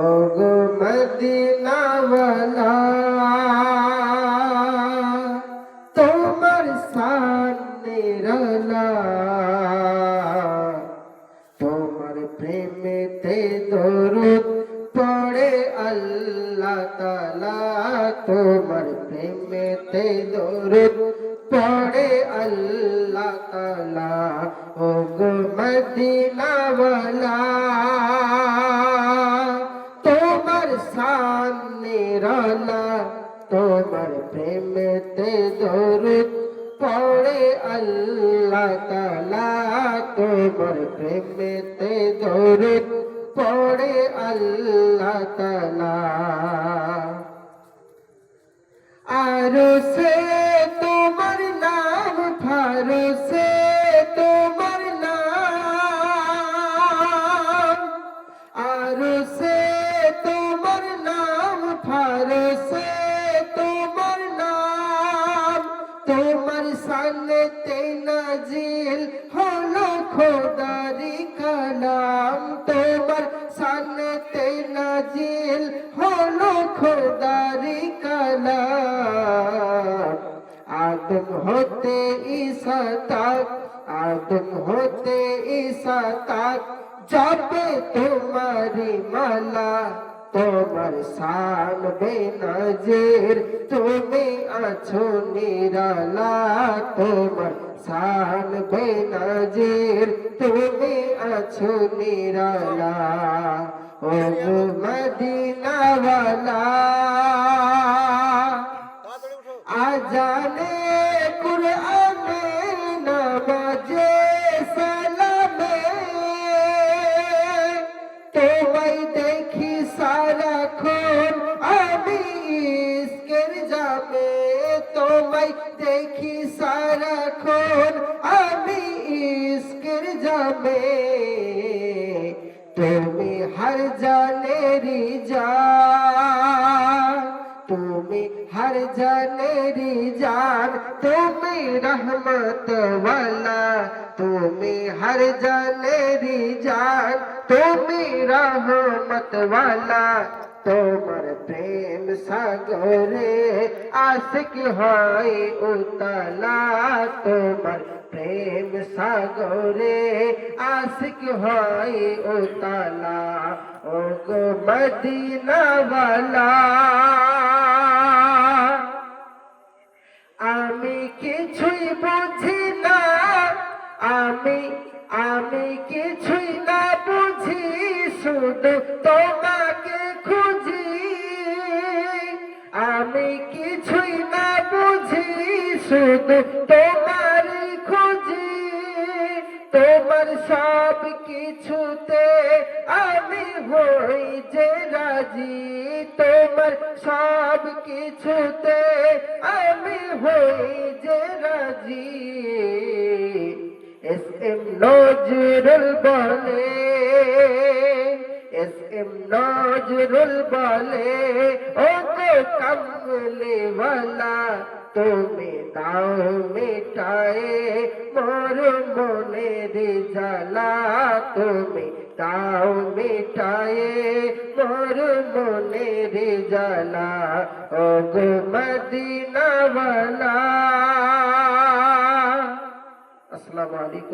ওগো মদিনাওয়ালা তোমার সামনে রলা তোমার প্রেমেতে দরুদ পড়ে আল্লাহ তাআলা তোমার প্রেমেতে দরুদ পড়ে আল্লাহ তাআলা ওগো মদিনাওয়ালা তোমার সামনে রলা তোমার প্রেমেতে দরুদ পড়ে আল্লাহ তাআলা তোমার প্রেমেতে দরুদ পড়ে আল্লাহ তাআলা আরশে তোমার নাম ফারশে তোমার নাম আরশে তোমার নাম ফারশে তোমার নাম তোমার শানেতে নাজিল হলো খোদারি কালাম তোমার শানেতে নাজিল হলো খোদারি কালাম আদম হতে ঈসা তক আদম হতে ঈসা তক জপে তোমারি মালা তোমার শান বেনজির তুমি আছো নিরালা তোমার শান বেনজির তুমি আছো নিরালা ও মদিনাওয়ালা আজানে কুরআনে নামাজে সালামে তোমায় দেখি সারাক্ষণ আমি ইশকের জামে তোমায় দেখি সারাক্ষণ আমি ইশকের জামে তুমি হর জানেরি জান তুমি हर जानेरी जान तुम्हें रहमत वाला तुम्हें हर जानेरी जान तुम्हें रहमत वाला তোমার প্রেম সাগরে আশিক হয় উতলা তোমার প্রেম সাগরে আশিক হয় উতলা ওগো মদিনাওয়ালা আমি কিছুই বুঝি না আমি কিছুই না বুঝি শুধু তোমাকে খুঁজি আমি কিছুই না বুঝি শুধু তোমারই খুঁজি তোমার সব কিছুতে আমি হই যে রাজি তোমার সব কিছুতে আমি হই যে রাজি এস এম নজরুল বলে এস এম নজরুল বলে ও গো কমলে वाला তুমি দাও মিটায়ে মোর মনের জ্বালা তুমি দাও মিটায়ে মোর মনের জ্বালা ও গো মদিনাওয়ালা আসসালামু আলাইকুম।